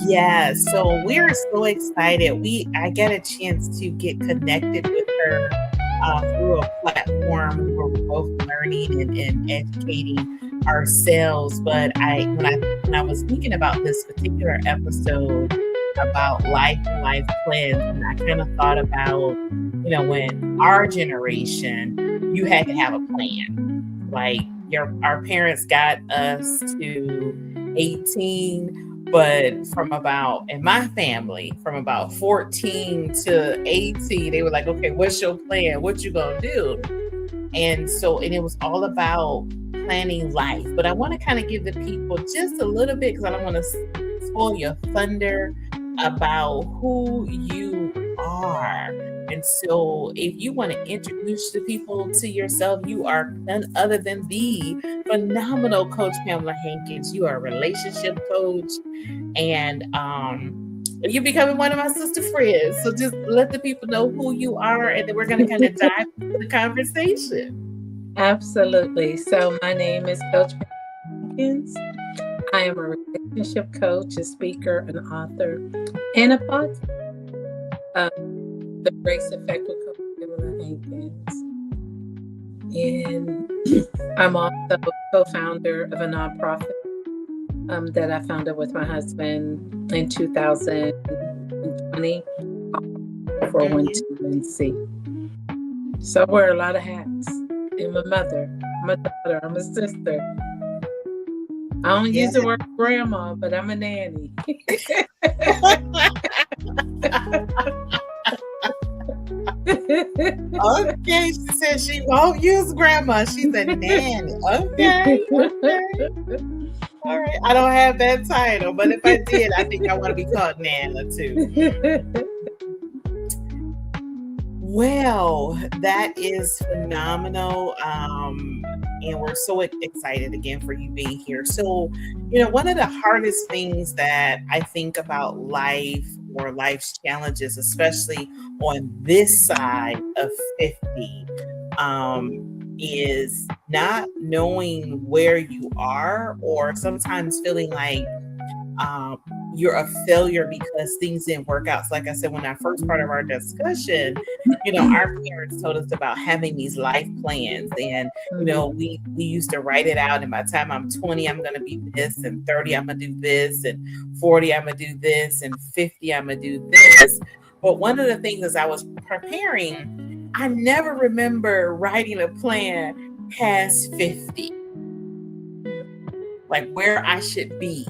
Yeah, so we're so excited. I get a chance to get connected with her through a platform where we're both learning and educating ourselves. But when I was thinking about this particular episode about life and life plans, and I kind of thought about, when our generation, you had to have a plan. Like our parents got us to 18, but from about in my family, from about 14 to 18, they were like, okay, what's your plan? What you gonna do? And it was all about planning life. But I want to kind of give the people just a little bit, because I don't want to spoil your thunder, about who you are. And so if you want to introduce the people to yourself, you are none other than the phenomenal Coach Pamela Hankins. You are a relationship coach, and you're becoming one of my sister friends. So just let the people know who you are, and then we're going to kind of dive into the conversation. Absolutely. So my name is Coach Hankins. I am a relationship coach, a speaker, an author, and a podcast. The Grace Effect with Coach Pamela Hankins. And I'm also co-founder of a nonprofit that I founded with my husband in 2020 for 121C. So I wear a lot of hats. I'm a mother, I'm a daughter, I'm a sister. I don't use the word grandma, but I'm a nanny. Okay, she said she won't use grandma. She's a nanny. Okay. All right. I don't have that title, but if I did, I think I want to be called Nana too. Well, that is phenomenal. And we're so excited again for you being here. So, one of the hardest things that I think about life or life's challenges, especially on this side of 50, is not knowing where you are, or sometimes feeling like you're a failure because things didn't work out. So like I said, when that first part of our discussion, our parents told us about having these life plans, and we used to write it out, and by the time I'm 20, I'm going to be this, and 30, I'm going to do this, and 40, I'm going to do this, and 50, I'm going to do this. But one of the things as I was preparing, I never remember writing a plan past 50, like where I should be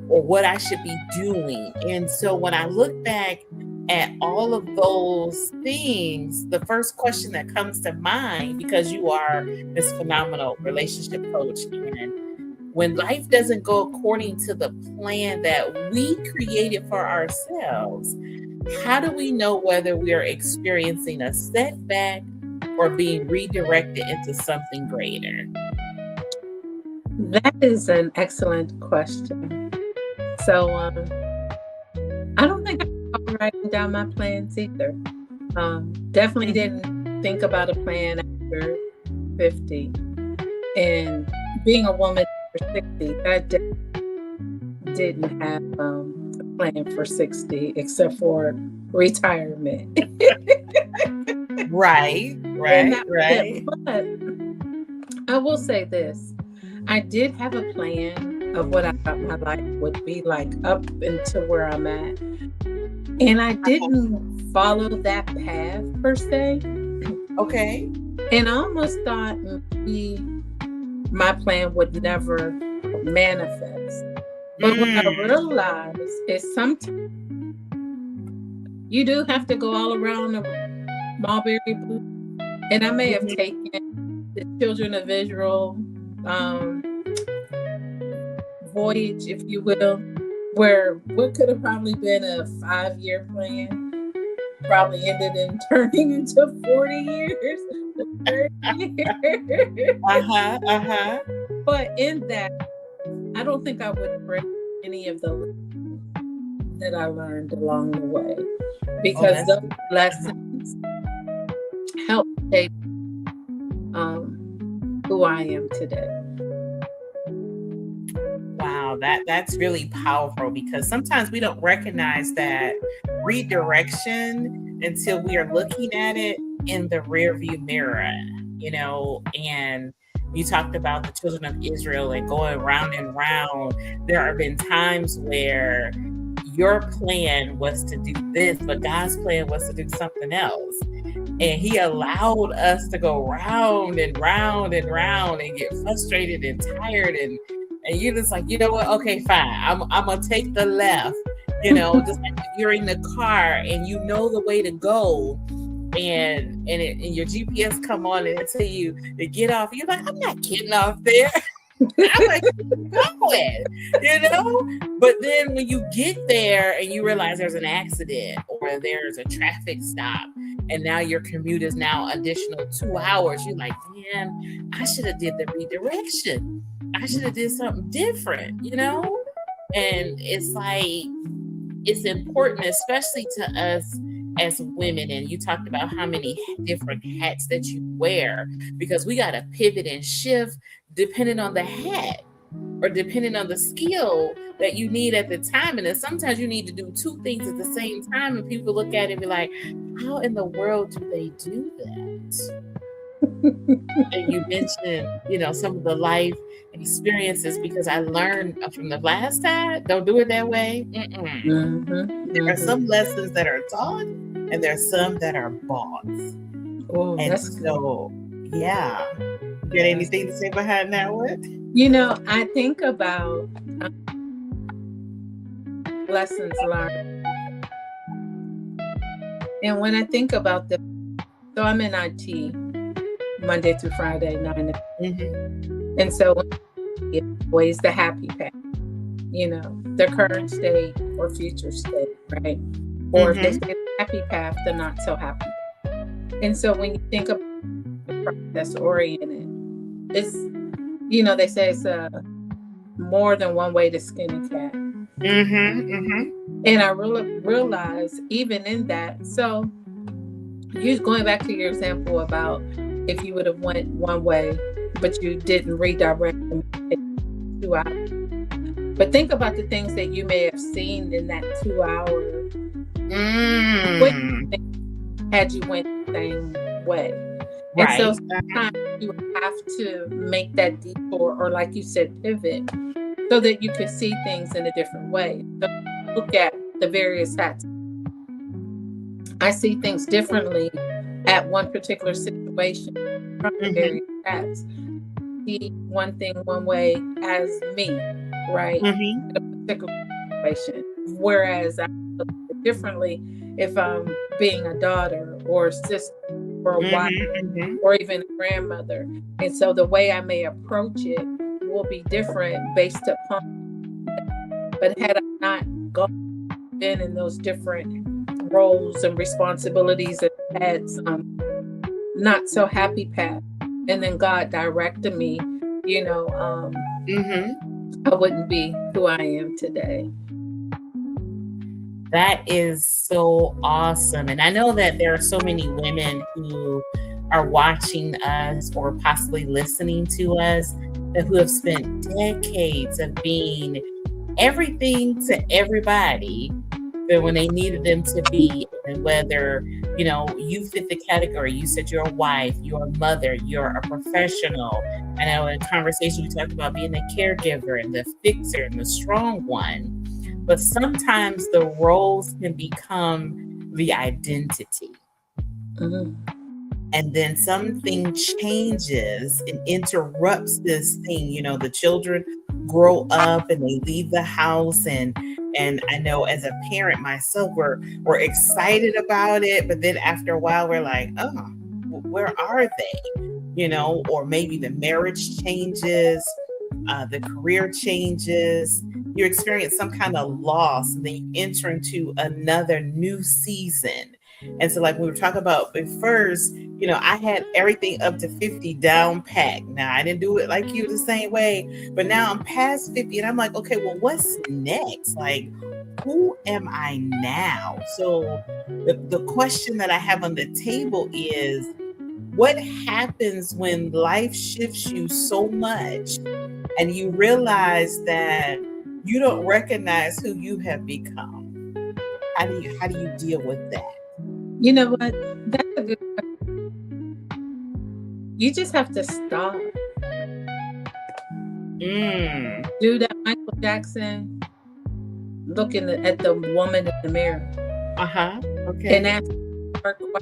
or what I should be doing. And so when I look back at all of those things, the first question that comes to mind, because you are this phenomenal relationship coach, and when life doesn't go according to the plan that we created for ourselves, how do we know whether we are experiencing a setback or being redirected into something greater? That is an excellent question. So I don't think I'm writing down my plans either. Definitely didn't think about a plan after 50. And being a woman for 60, I didn't have a plan for 60 except for retirement. Right. But I will say this. I did have a plan of what I thought my life would be like up until where I'm at. And I didn't follow that path per se. Okay. And I almost thought maybe my plan would never manifest. But what I realized is sometimes you do have to go all around the mulberry bush. And I may have taken the Children of Israel voyage, if you will, where what could have probably been a 5-year plan probably ended in turning into 40 years. 30 years. But in that, I don't think I would break any of the lessons that I learned along the way, because those lessons help shape who I am today. Wow, that's really powerful, because sometimes we don't recognize that redirection until we are looking at it in the rear view mirror, and you talked about the children of Israel and going round and round. There have been times where your plan was to do this, but God's plan was to do something else. And he allowed us to go round and round and round and get frustrated and tired. And you're just like, you know what? Okay, fine. I'm going to take the left, just like if you're in the car and you know the way to go. And your GPS come on and it tell you to get off. You're like, I'm not getting off there. I'm like, going, But then when you get there and you realize there's an accident or there's a traffic stop, and now your commute is now additional 2 hours, you're like, man, I should have did the redirection. I should have did something different, And it's like, it's important, especially to us as women. And you talked about how many different hats that you wear, because we got to pivot and shift depending on the hat or depending on the skill that you need at the time. And then sometimes you need to do two things at the same time, and people look at it and be like, how in the world do they do that? And you mentioned, some of the life experiences, because I learned from the last time, don't do it that way. There are some lessons that are taught and there's some that are bought. Oh, and that's so, yeah. You got anything to say behind that one? I think about lessons learned. And when I think about so I'm in IT Monday through Friday, 9 to 5. And so it's always the happy path, the current state or future state, right? Or if they say the happy path, the not so happy path. And so when you think of process oriented, it's, they say it's more than one way to skin a cat. And I really realized even in that, so you going back to your example about if you would have went one way, but you didn't redirect them 2 hours. But think about the things that you may have seen in that 2 hour. Had you went the same way. Right. And so sometimes you have to make that detour, or like you said, pivot, so that you can see things in a different way. So look at the various hats. I see things differently at one particular situation from the various hats. See one thing one way as me, right? In a particular situation. Whereas I look at it differently if I'm being a daughter or a sister or a wife or even a grandmother. And so the way I may approach it will be different based upon that. But had I not been in those different roles and responsibilities and had some not so happy path, and then God directed me, I wouldn't be who I am today. That is so awesome. And I know that there are so many women who are watching us or possibly listening to us who have spent decades of being everything to everybody, but when they needed them to be, and whether, you fit the category, you said you're a wife, you're a mother, you're a professional. I know in conversation we talked about being a caregiver and the fixer and the strong one. But sometimes the roles can become the identity. And then something changes and interrupts this thing. The children grow up and they leave the house. And I know as a parent myself, we're excited about it. But then after a while, we're like, oh, where are they? Or maybe the marriage changes, the career changes. You experience some kind of loss, and then you enter into another new season. And so like we were talking about at first, I had everything up to 50 down packed. Now I didn't do it like you the same way, but now I'm past 50 and I'm like, okay, well, what's next? Like, who am I now? So the question that I have on the table is, what happens when life shifts you so much and you realize that you don't recognize who you have become. How do you deal with that? You know what? That's a good. You just have to stop. Do that Michael Jackson looking at the woman in the mirror. Okay. And ask her, who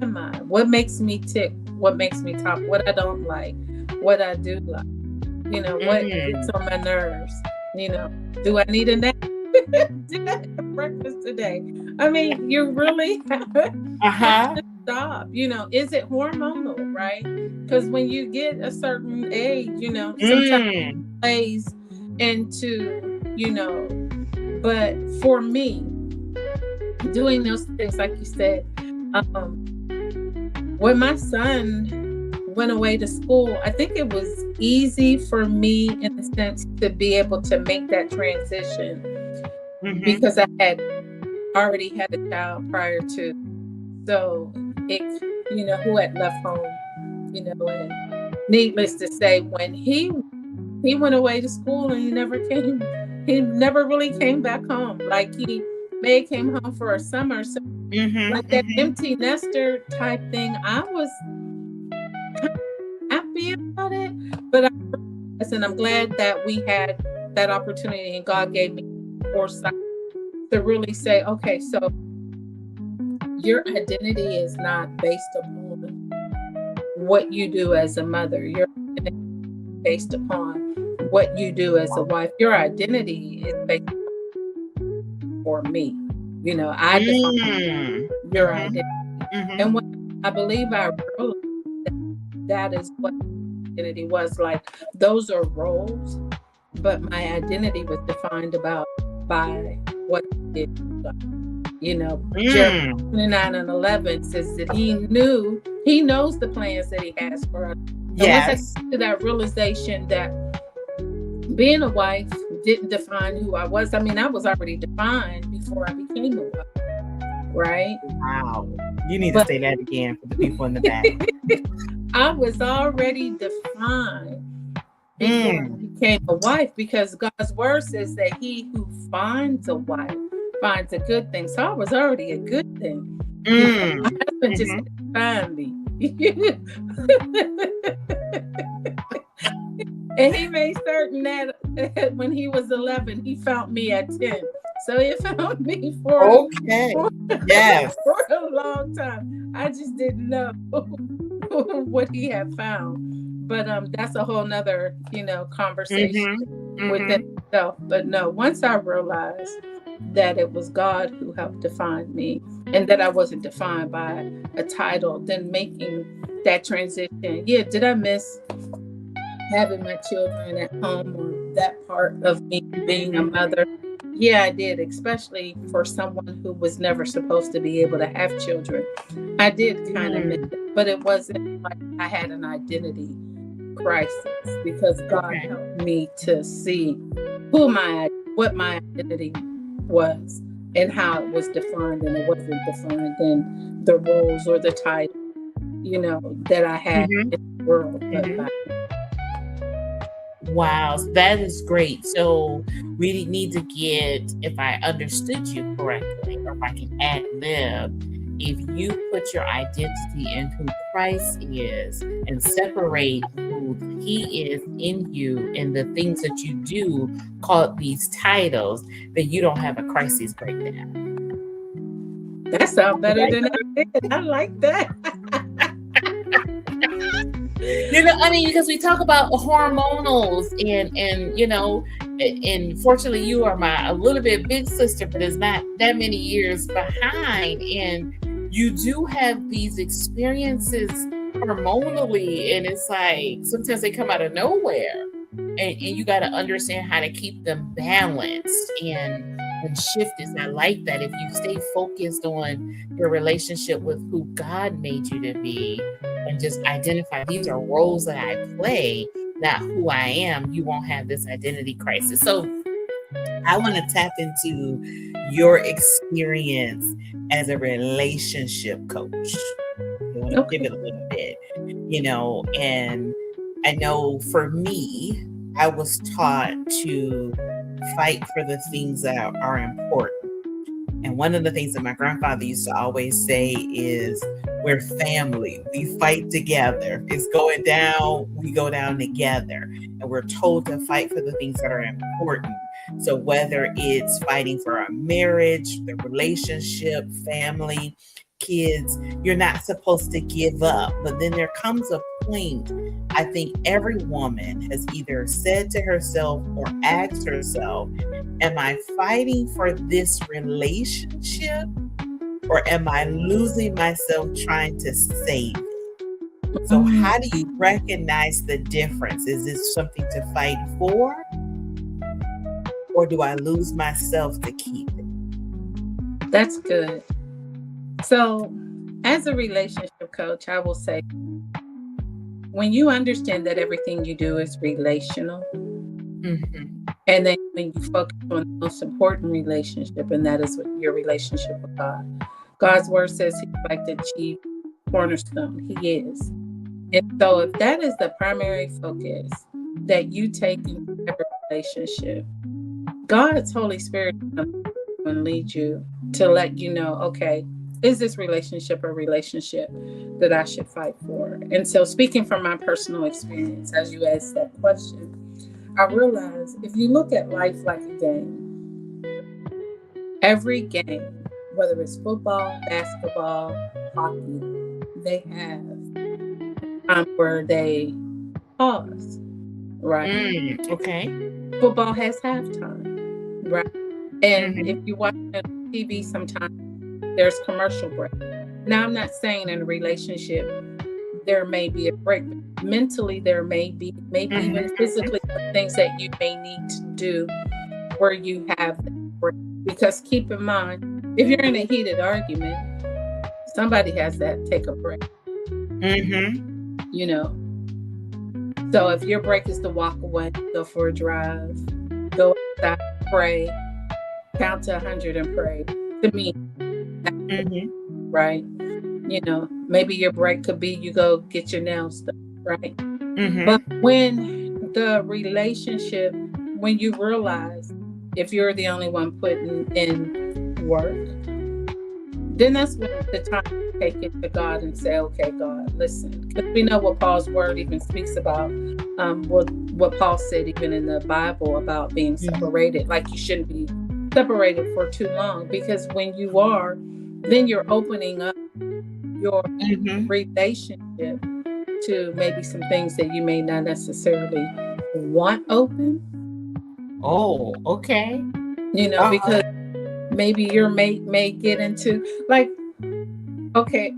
am I? What makes me tick? What makes me talk? What I don't like? What I do like? What gets on my nerves? Do I need a nap? Did I have breakfast today? I mean, you really have to stop. Is it hormonal, right? Because when you get a certain age, sometimes it plays into, but for me, doing those things, like you said, when my son went away to school, I think it was easy for me in the sense to be able to make that transition because I had already had a child prior to. So it, who had left home, and needless to say, when he went away to school and he never really came back home. Like he may have came home for a summer. So like that empty nester type thing, I was happy about it, but I'm glad that we had that opportunity and God gave me foresight to really say, okay, so your identity is not based upon what you do as a mother. Your identity is based upon what you do as a wife. Your identity is based for me. I define your identity. And when I believe I realized that is what identity was like. Those are roles, but my identity was defined by what I did. Jeremiah 29:11 says that he knows the plans that he has for us. Yes. Once I came to that realization that being a wife didn't define who I was. I mean, I was already defined before I became a wife, right? Wow. You need to say that again for the people in the back. I was already defined before I became a wife, because God's word says that he who finds a wife finds a good thing. So I was already a good thing. My husband just didn't find me. And he made certain that when he was 11, he found me at 10. So he found me for a long time. I just didn't know what he had found. But that's a whole nother, conversation within itself. But no, once I realized that it was God who helped define me and that I wasn't defined by a title, then making that transition. Yeah, did I miss having my children at home, or that part of me being a mother? Yeah, I did, especially for someone who was never supposed to be able to have children. I did kind of miss it, but it wasn't like I had an identity crisis, because God helped me to see what my identity was and how it was defined, and it wasn't defined in the roles or the title, that I had in the world. Wow, that is great. So we need to get, if I understood you correctly, or if I can ad lib, if you put your identity in who Christ is and separate who he is in you and the things that you do, called these titles, then you don't have a crisis breakdown. That sounds better than I did. I like that. Because we talk about hormonals and fortunately you are a little bit big sister, but it's not that many years behind. And you do have these experiences hormonally, and it's like sometimes they come out of nowhere, and you got to understand how to keep them balanced and shifted. I like that. If you stay focused on your relationship with who God made you to be and just identify these are roles that I play, not who I am, you won't have this identity crisis. So I want to tap into your experience as a relationship coach. I want to give it a little bit, and I know for me, I was taught to fight for the things that are important. And one of the things that my grandfather used to always say is, we're family. We fight together. It's going down, we go down together. And we're told to fight for the things that are important. So whether it's fighting for a marriage, the relationship, family, kids, you're not supposed to give up. But then there comes a point, I think every woman has either said to herself or asked herself, am I fighting for this relationship, or am I losing myself trying to save it? So how do you recognize the difference? Is this something to fight for, or do I lose myself to keep it? That's good. So, as a relationship coach, I will say, when you understand that everything you do is relational, and then when you focus on the most important relationship, and that is your relationship with God, God's word says He's like the chief cornerstone. He is. And so, if that is the primary focus that you take in every relationship, God's Holy Spirit is going to lead you to let you know, okay, is this relationship a relationship that I should fight for? And so, speaking from my personal experience, as you asked that question, I realized if you look at life like a game, every game, whether it's football, basketball, hockey, they have time where they pause, right? Okay. Football has halftime, right? And if you watch TV sometimes, there's commercial break. Now, I'm not saying in a relationship there may be a break. Mentally, there may be, maybe even physically, things that you may need to do where you have that break. Because keep in mind, if you're in a heated argument, somebody has to take a break. You know. So if your break is to walk away, go for a drive, go outside, pray, count to 100 and pray. To me, right? You know, maybe your break could be you go get your nails done, right? But when the relationship, when you realize if you're the only one putting in work, then that's when the time to take it to God and say, okay, God, listen. Because we know what Paul's word even speaks about, what Paul said even in the Bible about being separated. Like you shouldn't be separated for too long, because when you are, then you're opening up your relationship to maybe some things that you may not necessarily want open. Oh, okay. You know, because maybe your mate may get into, like, okay.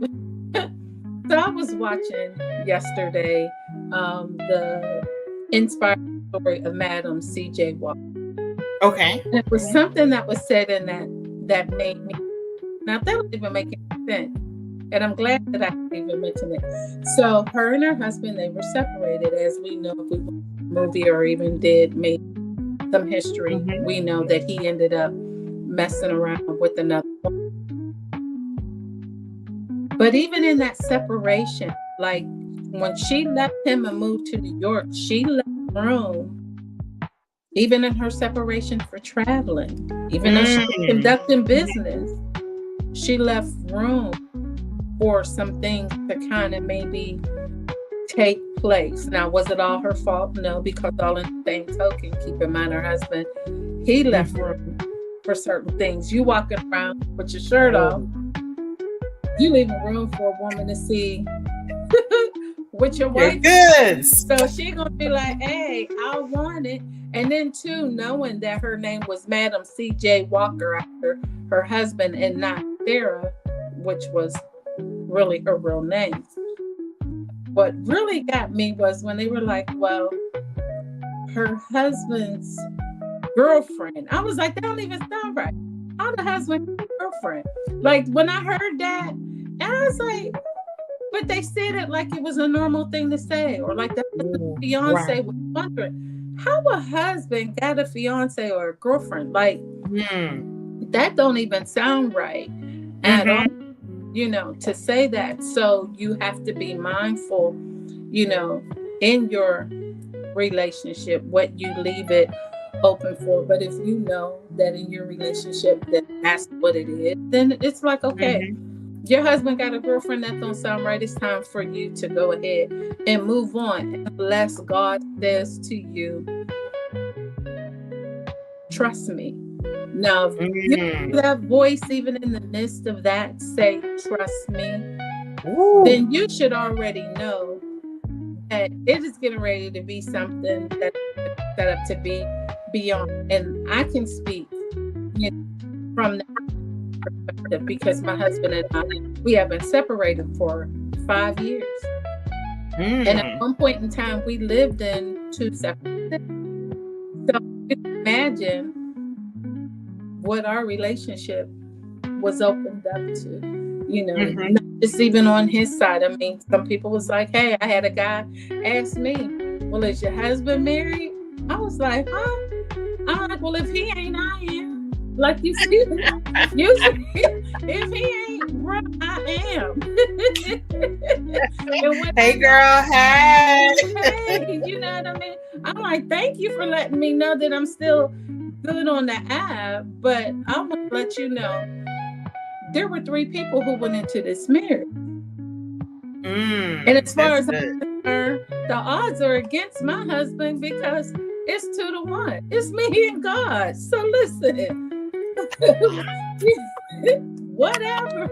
So I was watching yesterday the inspiring story of Madam C.J. Walker. Okay. And it was something that was said in that made me, now that was even making sense. And I'm glad that I even mentioned it. So her and her husband, they were separated. As we know, if we watched the movie or even did make some history, we know that he ended up messing around with another woman. But even in that separation, like when she left him and moved to New York, she left room, even in her separation, for traveling. Even though she was conducting business, she left room for some things to kind of maybe take place. Now, was it all her fault? No, because all in the same token, keep in mind her husband, he left room for certain things. You walking around with your shirt off, you leaving room for a woman to see what your wife is. So she gonna be like, hey, I want it. And then too, knowing that her name was Madam C.J. Walker after her husband and not Sarah, which was really her real name. What really got me was when they were like, well, her husband's girlfriend. I was like, that don't even sound right. How the husband girlfriend? Like when I heard that, and I was like, but they said it like it was a normal thing to say, or like that the fiance was wondering how a husband got a fiance or a girlfriend. Like that don't even sound right at all. You know, to say that. So you have to be mindful, you know, in your relationship, what you leave it open for. But if you know that in your relationship that that's what it is, then it's like, okay, your husband got a girlfriend that don't sound right. It's time for you to go ahead and move on. Unless God says to you, trust me. Now, if you hear that voice, even in the midst of that, say, trust me, then you should already know that it is getting ready to be something that's set up to be beyond. And I can speak, you know, from that perspective because my husband and I, we have been separated for 5 years. And at one point in time, we lived in 2 separate cities. So you can imagine what our relationship was opened up to, you know, not just even on his side. I mean, some people was like, hey, I had a guy ask me, well, is your husband married? I was like, huh? I'm like, well, if he ain't, I am. Like, you see, if he ain't, bro, I am. Hey, girl, hey. Hey, you know what I mean? I'm like, thank you for letting me know that I'm still good on the app, but I want to let you know there were 3 people who went into this marriage. And as far as I'm concerned, the odds are against my husband because it's 2-1. It's me and God. So listen, whatever.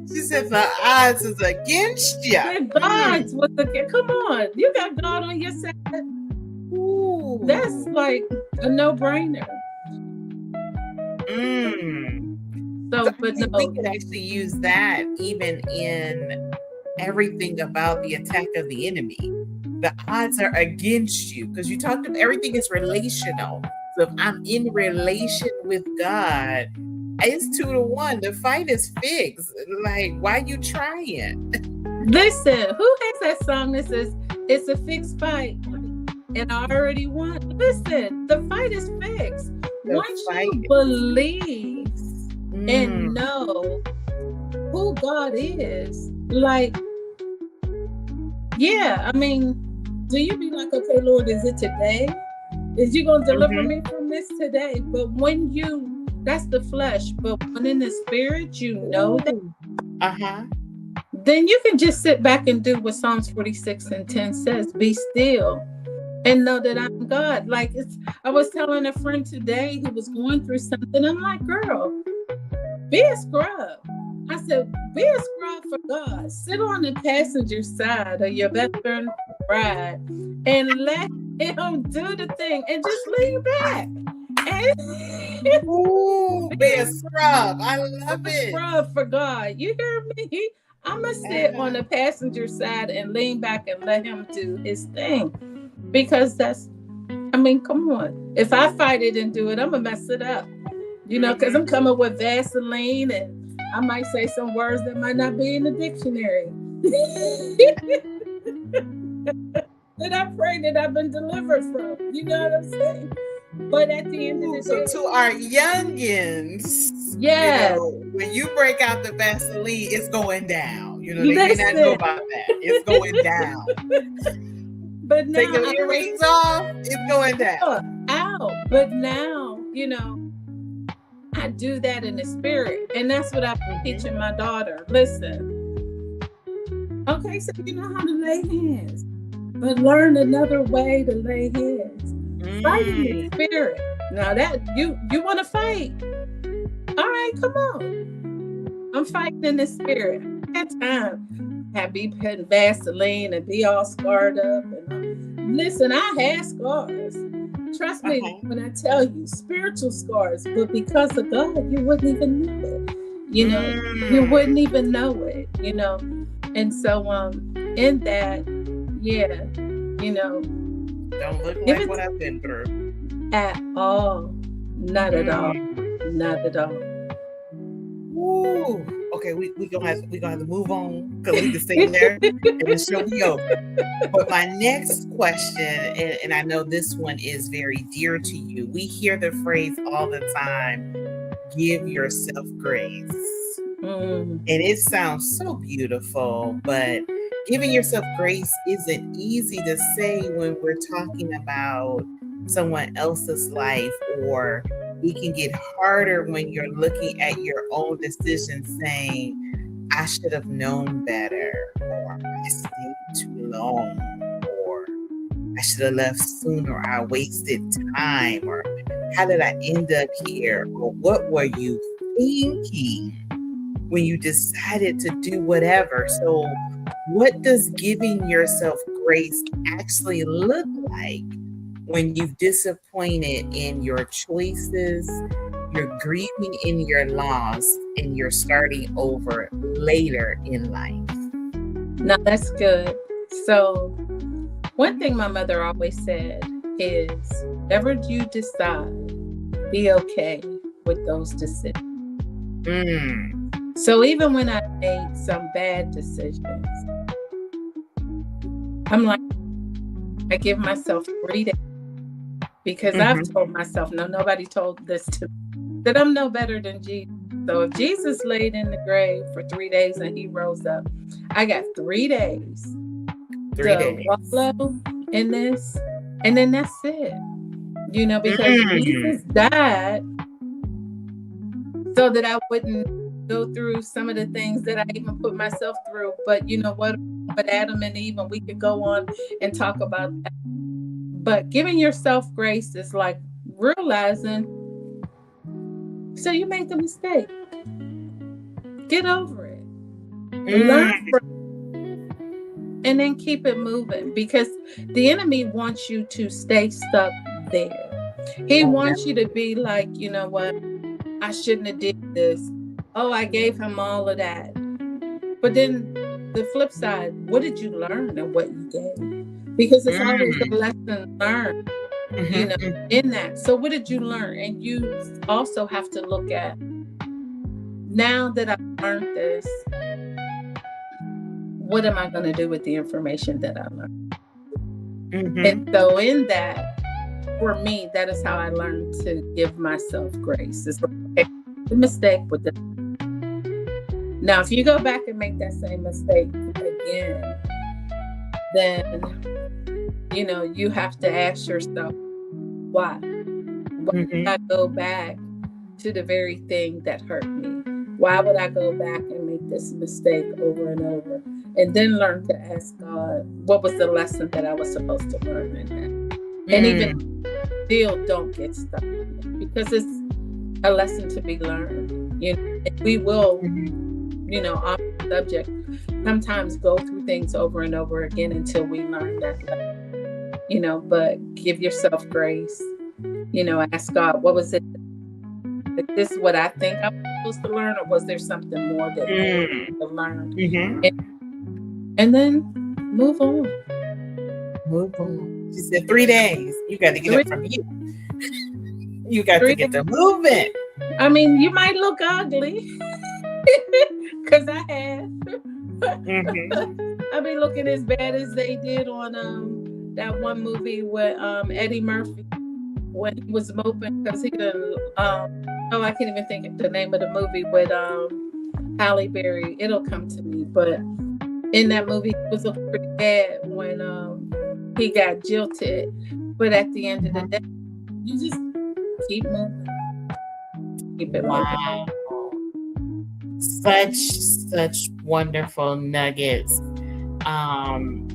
She said the odds is against you. The odds was against. Come on, you got God on your side. Ooh. That's like a no-brainer. So, but no, we can actually use that even in everything about the attack of the enemy. The odds are against you because you talked about everything is relational. So if I'm in relation with God, it's 2-1. The fight is fixed. Like, why you trying? Listen, who has that song that says it's a fixed fight and I already won? Listen, the fight is fixed. Once you believe and know who God is, like, yeah, I mean, do you be like, okay, Lord, is it today? Is you gonna deliver me from this today? But when you, that's the flesh, but when in the spirit, you know that, then you can just sit back and do what Psalms 46:10 says, be still and know that I'm God. Like, I was telling a friend today who was going through something, I'm like, girl, be a scrub. I said, be a scrub for God. Sit on the passenger side of your best friend's ride and let him do the thing and just lean back. Ooh, be a scrub. I love it. Scrub for God. You hear me? I'm going to sit on the passenger side and lean back and let him do his thing. Because that's, I mean, come on. If I fight it and do it, I'm going to mess it up. You know, because I'm coming with Vaseline and I might say some words that might not be in the dictionary. That I pray that I've been delivered from. You know what I'm saying? But at the end of the day. So to our youngins, yes. You know, when you break out the Vaseline, it's going down. You know, they may not know about that. It's going down. But now, take the earrings off, it's going down. Out. But now, you know, I do that in the spirit. And that's what I've been teaching my daughter. Listen. Okay, so you know how to lay hands. But learn another way to lay hands. Fight in the spirit. Now that you want to fight. All right, come on. I'm fighting in the spirit. That time. Have be putting Vaseline and be all scarred up. And listen, I had scars. Trust me when I tell you, spiritual scars. But because of God, you wouldn't even know it. You know, you wouldn't even know it. You know, and so in that, yeah, you know, don't look like what I've been through at all. Not at all. Not at all. Woo. Okay, we gonna have to move on because we can stay there and the show be over. But my next question, and I know this one is very dear to you. We hear the phrase all the time: "Give yourself grace," and it sounds so beautiful. But giving yourself grace isn't easy to say when we're talking about someone else's life, or it can get harder when you're looking at your own decisions saying, I should have known better, or I stayed too long, or I should have left sooner, I wasted time, or how did I end up here, or what were you thinking when you decided to do whatever. So what does giving yourself grace actually look like when you've disappointed in your choices, you're grieving in your loss, and you're starting over later in life? No, that's good. So one thing my mother always said is, whatever you decide, be okay with those decisions. So even when I made some bad decisions, I'm like, I give myself 3 days, because I've told myself, no, nobody told this to me, that I'm no better than Jesus. So if Jesus laid in the grave for 3 days and he rose up, I got 3 days to wallow in this, and then that's it. You know, because Jesus died so that I wouldn't go through some of the things that I even put myself through. But you know what? But Adam and Eve, and we could go on and talk about that. But giving yourself grace is like realizing, so you made the mistake. Get over it. Learn from it, and then keep it moving, because the enemy wants you to stay stuck there. He wants you to be like, you know what? I shouldn't have did this. Oh, I gave him all of that. But then the flip side, what did you learn and what you gave? Because it's always a lesson learned, you know, in that. So what did you learn? And you also have to look at, now that I've learned this, what am I going to do with the information that I learned? And so in that, for me, that is how I learned to give myself grace. It's like, okay, the mistake with the. Now, if you go back and make that same mistake again, then, you know, you have to ask yourself, why? Why would I go back to the very thing that hurt me? Why would I go back and make this mistake over and over? And then learn to ask God, what was the lesson that I was supposed to learn in that? And even still, don't get stuck, because it's a lesson to be learned. You know, and we will, you know, on the subject, sometimes go through things over and over again until we learn that lesson. You know, but give yourself grace. You know, ask God, what was it? Is this what I think I'm supposed to learn, or was there something more that I need to learn? And then move on. Move on. She said 3 days. You got to get up from you. You got to get the movement. I mean, you might look ugly, because I have. I mean, looking as bad as they did on that one movie with Eddie Murphy, when he was moping because he didn't. I can't even think of the name of the movie with Halle Berry. It'll come to me, but in that movie, it was looking pretty bad when he got jilted. But at the end of the day, you just keep moving. Keep it moving. Such wonderful nuggets.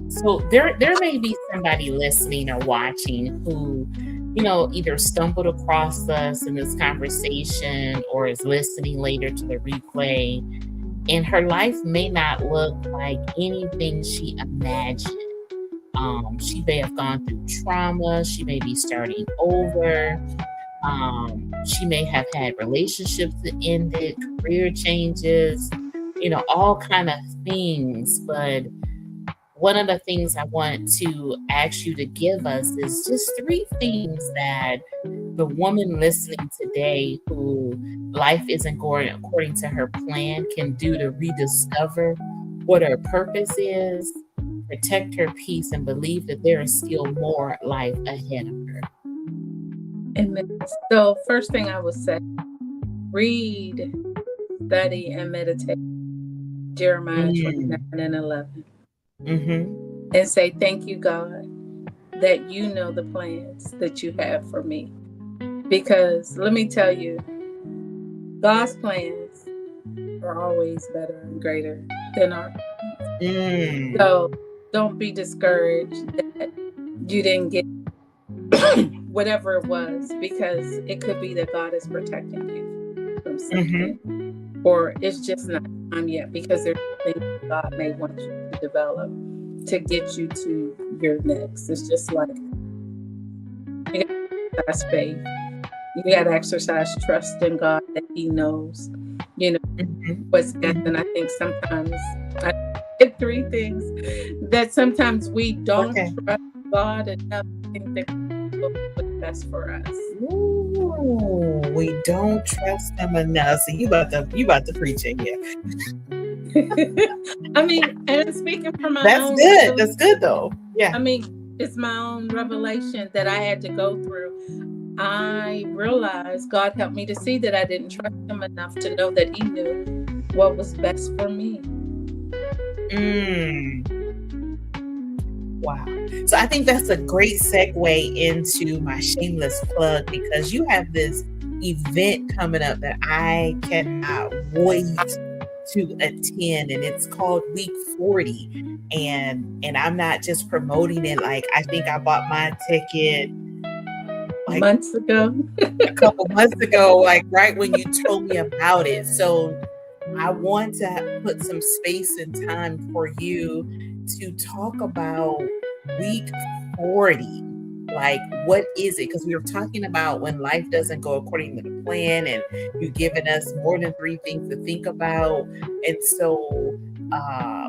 So there may be somebody listening or watching who, you know, either stumbled across us in this conversation or is listening later to the replay, and her life may not look like anything she imagined. She may have gone through trauma. She may be starting over. She may have had relationships that ended, career changes, you know, all kind of things. But one of the things I want to ask you to give us is just 3 things that the woman listening today who life isn't going according to her plan can do to rediscover what her purpose is, protect her peace, and believe that there is still more life ahead of her. Amen. So first thing I would say, read, study, and meditate Jeremiah 29 and 11. Mm-hmm. and say, thank you, God, that you know the plans that you have for me. Because let me tell you, God's plans are always better and greater than our. Mm. So don't be discouraged that you didn't get whatever it was, because it could be that God is protecting you from something, or it's just not time yet, because there's things God may want you to develop to get you to your next. It's just like you got to exercise faith, you got to exercise trust in God that He knows, what's best. And I think sometimes I did three things that sometimes we don't trust God enough to think that what's best for us. Ooh, we don't trust Him enough. So you about to preach in here. I mean, and speaking from my That's own, good. That's good though. Yeah. I mean, it's my own revelation that I had to go through. I realized God helped me to see that I didn't trust Him enough to know that He knew what was best for me. Wow. So I think that's a great segue into my shameless plug, because you have this event coming up that I cannot wait to attend, and it's called Week 40. And I'm not just promoting it. Like, I think I bought my ticket like months ago, a couple months ago, like right when you told me about it. So I want to put some space and time for you to talk about Week 40. Like, what is it? Because we were talking about when life doesn't go according to the plan, and you've given us more than 3 things to think about. And so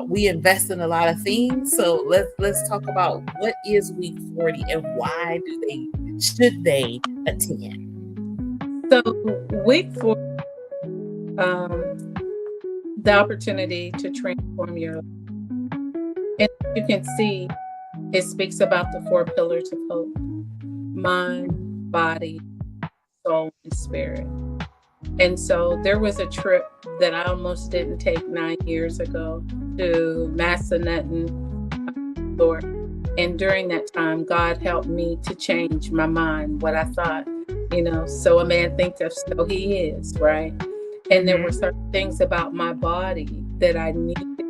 we invest in a lot of things. So let's talk about what is Week 40 and why should they attend? So Week 40, the opportunity to transform your life. And you can see it speaks about the 4 pillars of hope: mind, body, soul, and spirit. And so there was a trip that I almost didn't take 9 years ago to Massanutten, Florida. And during that time, God helped me to change my mind, what I thought, so a man thinketh, so he is, right? And there were certain things about my body that I needed to,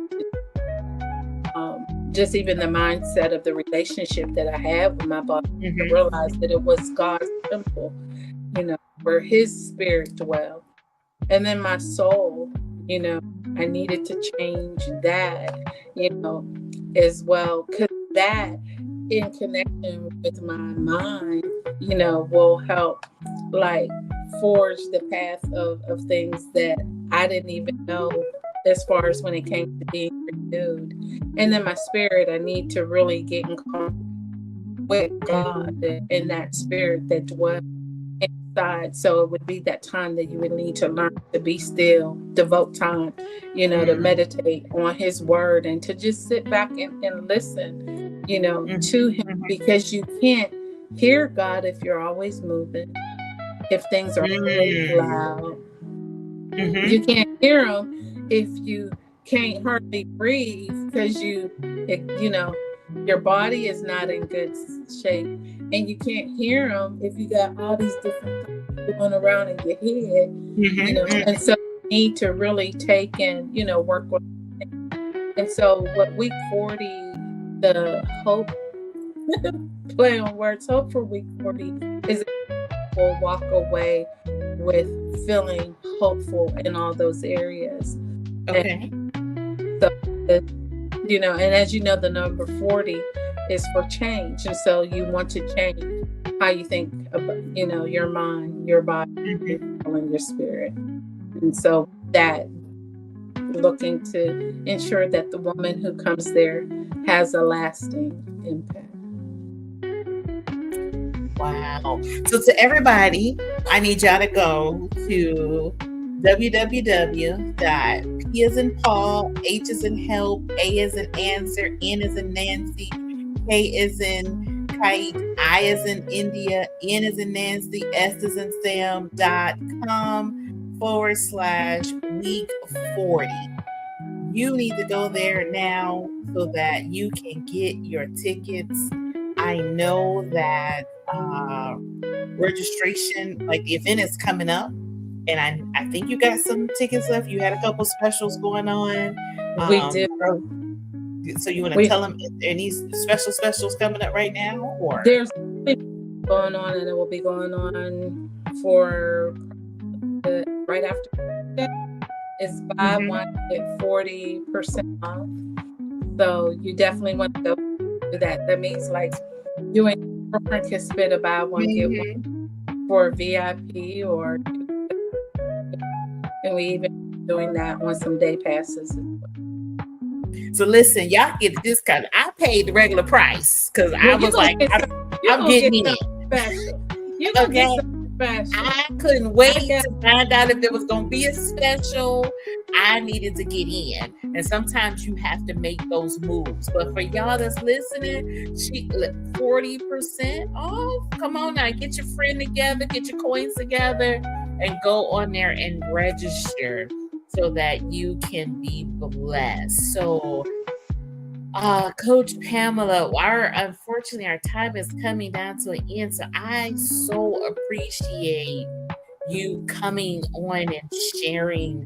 just even the mindset of the relationship that I had with my body, to realize that it was God's temple, where His spirit dwelled. And then my soul, I needed to change that, as well, because that, in connection with my mind, will help like forge the path of things that I didn't even know, as far as when it came to being renewed. And then my spirit, I need to really get in contact with God and that spirit that dwells inside. So it would be that time that you would need to learn to be still, devote time, to meditate on His word, and to just sit back and listen, to Him, because you can't hear God if you're always moving, if things are always loud. You can't hear Him if you can't hardly breathe, because your body is not in good shape. And you can't hear Him if you got all these different things going around in your head, and so you need to really take and, work with it. And so what Week 40, the hope, play on words, hope for Week 40 is we'll walk away with feeling hopeful in all those areas. Okay. And so, and as you know, the number 40 is for change. And so you want to change how you think about, your mind, your body, and your spirit. And so that, looking to ensure that the woman who comes there has a lasting impact. Wow. So to everybody, I need y'all to go to www.P as in Paul, H as in help, A as in answer, N as in Nancy, K as in kite, I as in India, N as in Nancy, S as in Sam.com/week 40. you need to go there now so that you can get your tickets. I know that registration, like the event is coming up, and I think you got some tickets left. You had a couple specials going on. We do. So you want to tell them any special specials coming up right now, or there's going on, and it will be going on for right after that. It's buy one get 40% off. So you definitely want to go do that. That means like you and your girlfriend can split a buy one get one for VIP, or and we even doing that on some day passes as well. So listen, y'all get a discount. I paid the regular price because I was like, I'm getting in. You gonna get something special. I couldn't wait to find out if there was gonna be a special. I needed to get in, and sometimes you have to make those moves. But for y'all that's listening, 40% off. Come on now, get your friend together, get your coins together, and go on there and register so that you can be blessed. So, Coach Pamela, unfortunately our time is coming down to an end. So I so appreciate you coming on and sharing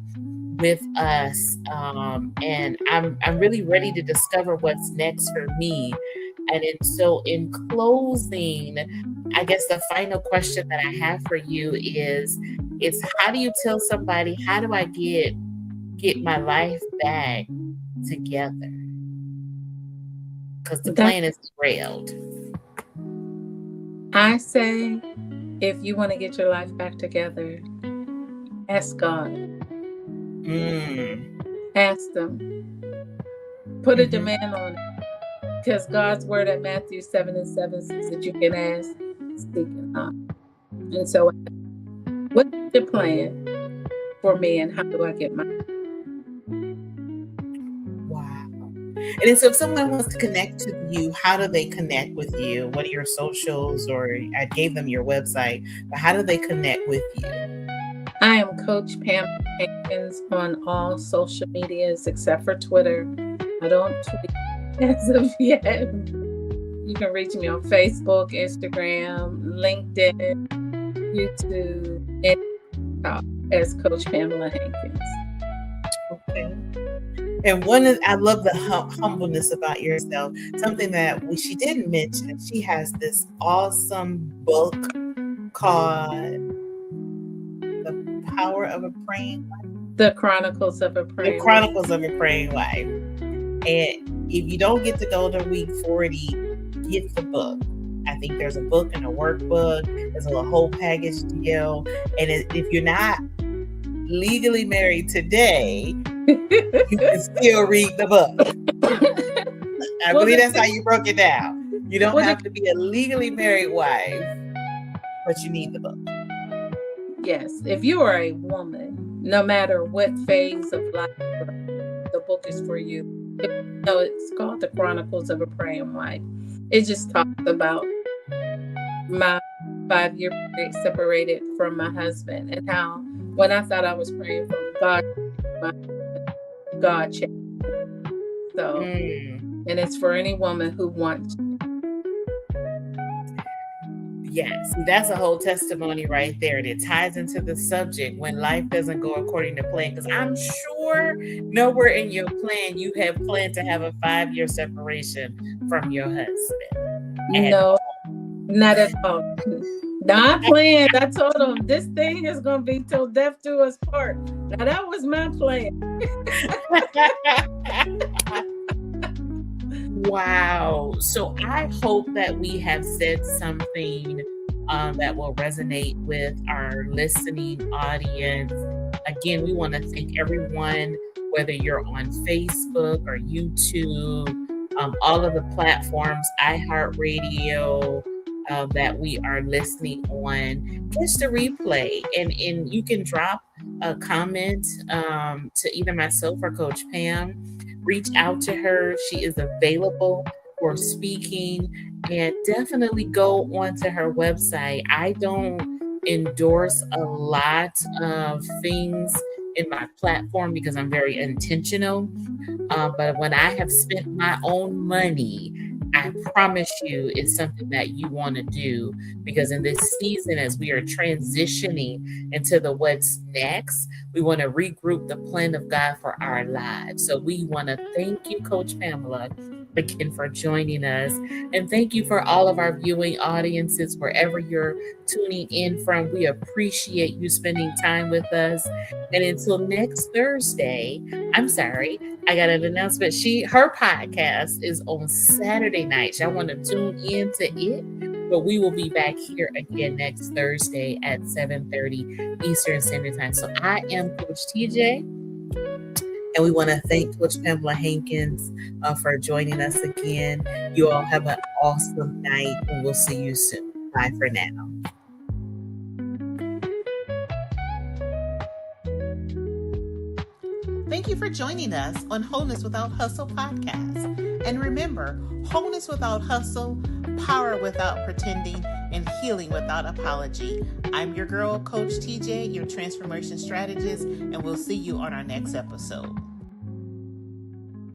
with us. And I'm really ready to discover what's next for me. And so in closing, I guess the final question that I have for you is how do you tell somebody, how do I get my life back together? Because the plan is derailed. I say, if you want to get your life back together, ask God. Ask them. Put a demand on it. Because God's word at Matthew 7:7 says that you can ask, seek, and knock. And so, what's the plan for me, and how do I get mine? And so if someone wants to connect to you, how do they connect with you? What are your socials? Or I gave them your website, but how do they connect with you? I am Coach Pam Hankins on all social medias except for Twitter. I don't tweet as of yet. You can reach me on Facebook, Instagram, LinkedIn, YouTube, and TikTok as Coach Pamela Hankins. Okay. And I love the humbleness about yourself. Something that she didn't mention. She has this awesome book called The Power of a Praying Wife. The Chronicles of a Praying Wife. The Chronicles of a Praying Wife. And if you don't get to go to week 40, get the book. I think there's a book and a workbook. There's a whole package deal. And if you're not legally married today, you can still read the book. I believe that's how you broke it down. You don't have to be a legally married wife, but you need the book. Yes. If you are a woman, no matter what phase of life, the book is for you. So it's called The Chronicles of a Praying Wife. It just talks about my 5-year period separated from my husband, and how when I thought I was praying for God changed. So, and it's for any woman who wants. Yes, that's a whole testimony right there. And it ties into the subject when life doesn't go according to plan. Because I'm sure nowhere in your plan you have planned to have a 5-year separation from your husband. No, not at all. Not planned. I told him this thing is going to be till death do us part. Now that was my plan. Wow. So I hope that we have said something that will resonate with our listening audience. Again, we want to thank everyone, whether you're on Facebook or YouTube, all of the platforms, iHeartRadio, that we are listening on. Catch the replay, and you can drop a comment to either myself or Coach Pam. Reach out to her. She is available for speaking, and definitely go onto her website. I don't endorse a lot of things in my platform because I'm very intentional. But when I have spent my own money, I promise you it's something that you want to do, because in this season, as we are transitioning into the what's next, we want to regroup the plan of God for our lives. So we want to thank you, Coach Pamela, again for joining us. And thank you for all of our viewing audiences, wherever you're tuning in from. We appreciate you spending time with us. And until next Thursday, I got an announcement. Her podcast is on Saturday nights. Y'all want to tune in to it? But we will be back here again next Thursday at 7:30 Eastern Standard Time. So I am Coach TJ. And we want to thank Coach Pamela Hankins for joining us again. You all have an awesome night, and we'll see you soon. Bye for now. Thank you for joining us on Wholeness Without Hustle podcast. And remember, wholeness without hustle, power without pretending, and healing without apology. I'm your girl, Coach TJ, your transformation strategist, and we'll see you on our next episode.